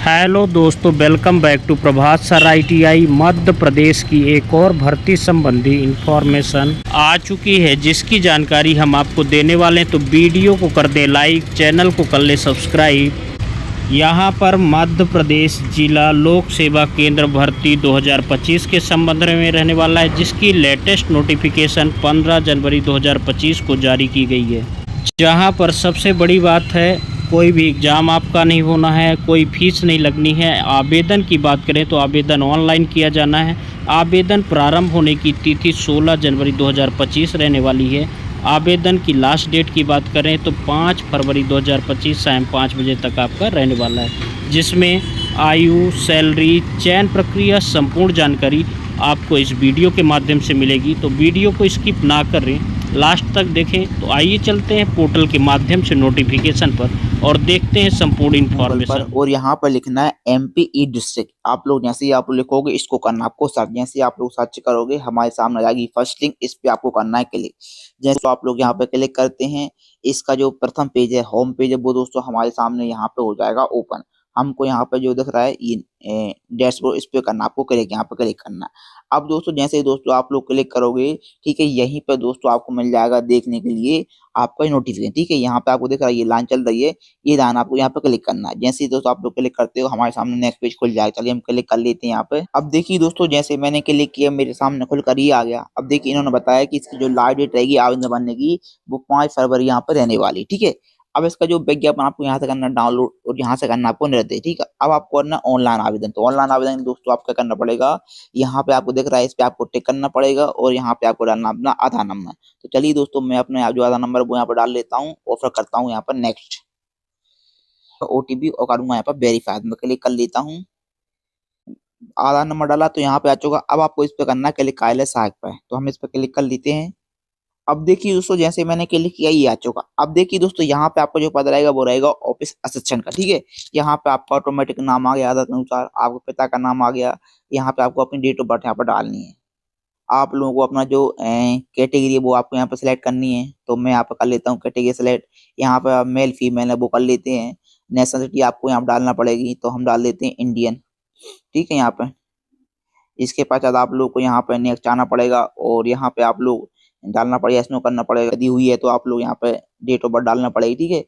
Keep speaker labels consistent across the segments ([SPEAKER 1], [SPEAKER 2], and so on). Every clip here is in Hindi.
[SPEAKER 1] हेलो दोस्तों, welcome back to Prabhat sir ITI. Madhya Pradesh की एक और भर्ती संबंधी इंफॉर्मेशन आ चुकी है, जिसकी जानकारी हम आपको देने वाले हैं। तो वीडियो को कर दें लाइक, चैनल को कर लें सब्सक्राइब। यहाँ पर मध्य प्रदेश जिला लोक सेवा केंद्र भर्ती 2025 के संबंध में रहने वाला है, जिसकी लेटेस्ट नोटिफिकेशन 15 जनवरी 2025 को जारी की गई है। जहाँ पर सबसे बड़ी बात है, कोई भी एग्ज़ाम आपका नहीं होना है, कोई फीस नहीं लगनी है। आवेदन की बात करें तो आवेदन ऑनलाइन किया जाना है। आवेदन प्रारंभ होने की तिथि 16 जनवरी 2025 रहने वाली है। आवेदन की लास्ट डेट की बात करें तो 5 फरवरी 2025 शाम 5 बजे तक आपका रहने वाला है, जिसमें आयु, सैलरी, चयन प्रक्रिया, संपूर्ण जानकारी आपको इस वीडियो के माध्यम से मिलेगी। तो वीडियो को स्किप ना करें, लास्ट तक देखें। तो आइए चलते हैं पोर्टल के माध्यम से नोटिफिकेशन पर और देखते हैं संपूर्ण इन्फॉर्मेशन।
[SPEAKER 2] और यहाँ पर लिखना है एमपी ई डिस्ट्रिक्ट। आप लोग जैसे ही आप लिखोगे इसको करना आपको सर्च। जैसे आप लोग सर्च करोगे हमारे सामने आ जाएगी फर्स्ट लिंक, इस पे आपको करना है क्लिक। जैसे आप लोग यहाँ पे क्लिक करते हैं, इसका जो प्रथम पेज है, होम पेज है, वो दोस्तों हमारे सामने यहाँ पे हो जाएगा ओपन। हमको यहाँ पे जो दिख रहा है ये डैशबोर्ड, इस पे करना आपको क्लिक, यहाँ पे क्लिक करना। अब दोस्तों जैसे ही दोस्तों आप लोग क्लिक करोगे, ठीक है, यहीं पे दोस्तों आपको मिल जाएगा देखने के लिए आपका नोटिफिकेशन। ठीक है, यहाँ पे आपको दिख रहा है ये लाइन चल रही है, ये लाइन आपको यहाँ पे क्लिक करना है। जैसे ही दोस्तों आप लोग क्लिक करते हो हमारे सामने नेक्स्ट पेज खुल जाएगा। चलिए हम क्लिक कर लेते हैं यहाँ पे। अब देखिए दोस्तों, जैसे मैंने क्लिक किया मेरे सामने खुलकर ये आ गया। अब देखिए इन्होंने बताया कि इसकी जो लास्ट डेट रहेगी आवेदन भरने की, वो 5 फरवरी यहाँ पे रहने वाली। ठीक है, अब इसका जो विज्ञापन आपको यहाँ से करना डाउनलोड और यहाँ से करना आपको निर्देश। ठीक है, अब आपको करना ऑनलाइन आवेदन। तो ऑनलाइन आवेदन दोस्तों आपको क्या करना पड़ेगा, यहाँ पे आपको दिख रहा है, इस पे आपको टिक करना पड़ेगा और यहाँ पे आपको डालना अपना आधार नंबर। तो चलिए दोस्तों, मैं अपने जो आधार नंबर वो यहाँ पर डाल लेता हूँ और फिर करता हूँ यहाँ पर नेक्स्ट ओटीपी और करूंगा यहाँ पर वेरीफाई में क्लिक कर लेता हूँ। आधार नंबर डाला तो यहाँ पे आ चुका। अब आपको इस पे करना है क्लिक, कार्यालय सहायक पे, तो हम इस पे क्लिक कर लेते हैं। अब देखिए दोस्तों, जैसे मैंने क्लिक किया ये आ चुका। अब देखिए दोस्तों, यहाँ पे आपका जो पद रहेगा वो रहेगा ऑफिस असिस्टेंट का। ठीक है, यहाँ पे आपका ऑटोमेटिक नाम आ गया, आधार के अनुसार आपके पिता का नाम आ गया। यहाँ पे आपको अपनी डेट ऑफ बर्थ यहाँ पर डालनी है। आप लोगों को अपना जो कैटेगरी है वो आपको यहाँ पे सिलेक्ट करनी है। तो मैं यहाँ पे कर लेता हूँ कैटेगरी सिलेक्ट। यहाँ पे आप मेल फीमेल है वो कर लेते हैं। नेशनलिटी आपको यहाँ पे डालना पड़ेगी, तो हम डाल देते हैं इंडियन। ठीक है, यहाँ पे इसके पश्चात आप लोग को यहाँ पे नेक्स्ट आना पड़ेगा और यहाँ पे आप लोग डालना पड़ेगा, इसमें करना पड़ेगा। यदि हुई है तो आप लोग यहाँ पे डेट ऑफ बर्थ डालना पड़ेगी। ठीक है,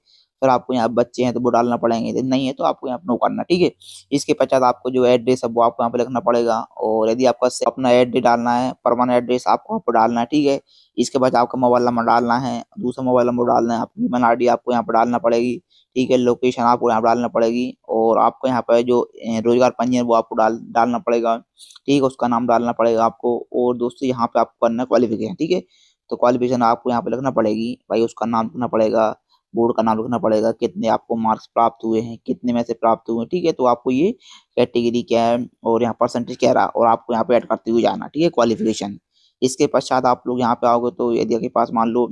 [SPEAKER 2] फिर आपको यहाँ बच्चे हैं तो वो डालना पड़ेंगे, यदि नहीं है तो आपको यहाँ पे नो करना। ठीक है, इसके पश्चात आपको जो एड्रेस है वो आपको यहाँ पे लिखना पड़ेगा और यदि आपका अपना एड्रेस डालना है, परमानेंट एड्रेस आपको यहाँ पे डालना है। ठीक है, इसके बाद आपका मोबाइल नंबर डालना है, दूसरा मोबाइल नंबर डालना है, आपकी ईमेल आईडी आपको यहाँ पे डालना पड़ेगी। ठीक है, लोकेशन आपको यहाँ डालना पड़ेगी और आपको यहाँ पे जो रोजगार पंजीयन वो आपको डालना पड़ेगा। ठीक है, उसका नाम डालना पड़ेगा आपको। और दोस्तों यहाँ पे आपको करना है क्वालिफिकेशन। ठीक है, तो क्वालिफिकेशन आपको यहाँ पे लिखना पड़ेगी भाई, उसका नाम लिखना पड़ेगा, बोर्ड का नाम लिखना पड़ेगा, कितने आपको मार्क्स प्राप्त हुए हैं, कितने में से प्राप्त हुए हैं। ठीक है, तो आपको ये कैटेगरी क्या है और यहाँ परसेंटेज क्या रहा और आपको यहाँ पे ऐड करते हुए जाना। ठीक है, क्वालिफिकेशन। इसके पश्चात आप लोग यहाँ पे आओगे तो यदि आपके पास मान लो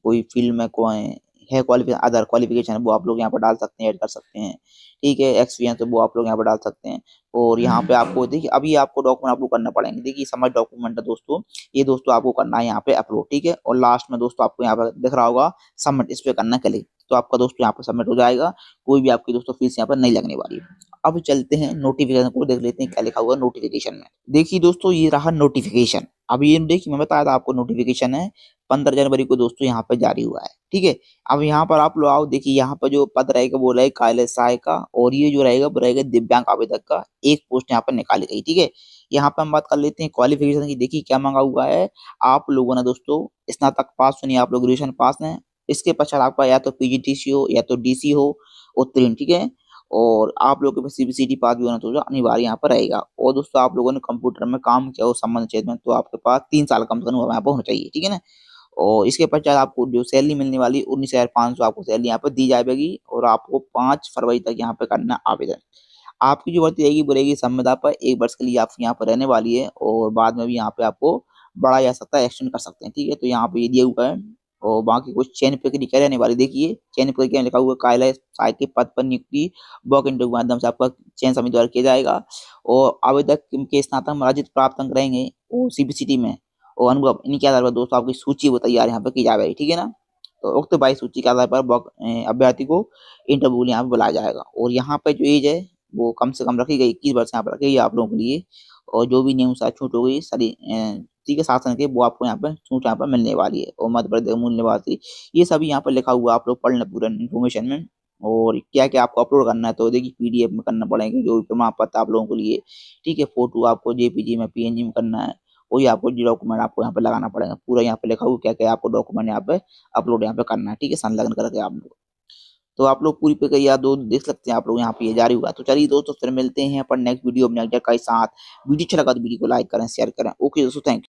[SPEAKER 2] कोई फील्ड में कोई है क्वालिफिकेशन, अदर क्वालिफिकेशन है, वो आप लोग यहाँ पर डाल सकते हैं, ऐड कर सकते हैं। ठीक है, एक्सपीरियंस है वो आप लोग यहाँ पर डाल सकते हैं। और यहाँ पे आपको देखिए अभी आपको डॉक्यूमेंट अपलोड करना पड़ेंगे। देखिए समझ डॉक्यूमेंट है दोस्तों, ये दोस्तों आपको करना है यहाँ पे अपलोड। ठीक है, और लास्ट में दोस्तों आपको यहाँ पे दिख रहा होगा सबमिट, इस पे करना है क्लिक। तो आपका दोस्तों यहाँ पे सबमिट हो जाएगा, कोई भी आपकी दोस्तों फीस यहाँ पर नहीं लगने वाली। अब चलते हैं नोटिफिकेशन को देख लेते हैं क्या लिखा हुआ नोटिफिकेशन में। देखिए दोस्तों, ये रहा नोटिफिकेशन। अब ये देखिए मैं बताया था आपको नोटिफिकेशन है 15 जनवरी को दोस्तों यहाँ पे जारी हुआ है। ठीक है, अब यहाँ पर आप लोग आओ, देखिए यहाँ पर जो पद रहेगा वो रहेगा कार्यालय सहायक का और ये जो रहेगा वो रहेगा दिव्यांग आवेदक का। एक पोस्ट यहाँ पर निकाली गई। ठीक है, यहाँ पे हम बात कर लेते हैं क्वालिफिकेशन की। देखिए क्या मांगा हुआ है, आप लोगों ने दोस्तों स्नातक पास सुनिए, आप लोग ग्रेजुएशन पास हैं। इसके पश्चात आपका या तो पीजीडीसी हो या तो डीसी हो उत्तीर्ण। ठीक है, और आप लोगों के पास सीबीसीटी पास भी होना तो अनिवार्य यहाँ पर रहेगा। और दोस्तों आप लोगों ने कंप्यूटर में काम किया हो संबंध क्षेत्र में, तो आपके पास 3 साल कम से कम यहाँ पर होना चाहिए। ठीक है ना, और इसके पश्चात आपको जो सैलरी मिलने वाली 19,500 आपको सैलरी यहाँ पर दी जाएगी और आपको 5 फरवरी तक यहाँ पे करना आवेदन। आपकी जो भर्ती रहेगी वो रहेगी संविदा पर, 1 वर्ष के लिए आप यहाँ पर रहने वाली है और बाद में भी यहाँ पे आपको बढ़ाया जा सकता है, एक्सटेंड कर सकते हैं। ठीक है, तो यहाँ पे ये दिया हुआ है और बाकी कुछ चयन प्रक्रिया क्या रहने वाली। देखिए चयन प्रक्रिया लिखा हुआ है, कार्यालय सहायक के पद पर नियुक्ति वॉक इंटरव्यू के माध्यम से आपका चयन समिति द्वारा किया जाएगा और आवेदक के स्नातक में अर्जित प्राप्त अंक रहेंगे और सीबीसीटी में और अनुभव, इनके आधार पर दोस्तों आपकी सूची वो तैयार यहाँ पर की जाएगी। ठीक है ना, तो उक्त 22 सूची के आधार पर अभ्यर्थी को इंटरव्यू यहाँ पे बुलाया जाएगा। और यहाँ पे जो एज है वो कम से कम रखी गई, 21 वर्ष यहाँ पर रखी गई आप लोगों के लिए। और जो भी नियम अनुसार छूट हो गई सारी ठीक है शासन के, वो आपको यहाँ पे छूट यहाँ पर मिलने वाली है। और मध्य प्रदेश मूल निवासी, ये सभी यहाँ पर लिखा हुआ, आप लोग पढ़ लें पूरा इन्फॉर्मेशन में। और क्या क्या आपको अपलोड करना है, तो देखिए पीडीएफ में करना पड़ेगा जो भी प्रमाण पत्र आप लोगों के लिए, ठीक है। फोटो आपको जेपीजी में, पीएनजी में करना है, वही आपको जो डॉक्यूमेंट आपको यहाँ पे लगाना पड़ेगा। पूरा यहाँ पे लिखा हुआ क्या क्या आपको डॉक्यूमेंट यहाँ पे अपलोड यहाँ पे करना है, ठीक है, संलग्न करके आप लोग। तो आप लोग पूरी प्रक्रिया दो देख सकते हैं आप लोग यहाँ पे ये जारी हुआ। तो चलिए दोस्तों फिर मिलते हैं अपन नेक्स्ट वीडियो में के साथ। वीडियो अच्छा लगा तो वीडियो को लाइक करें, शेयर करें। ओके दोस्तों, थैंक यू।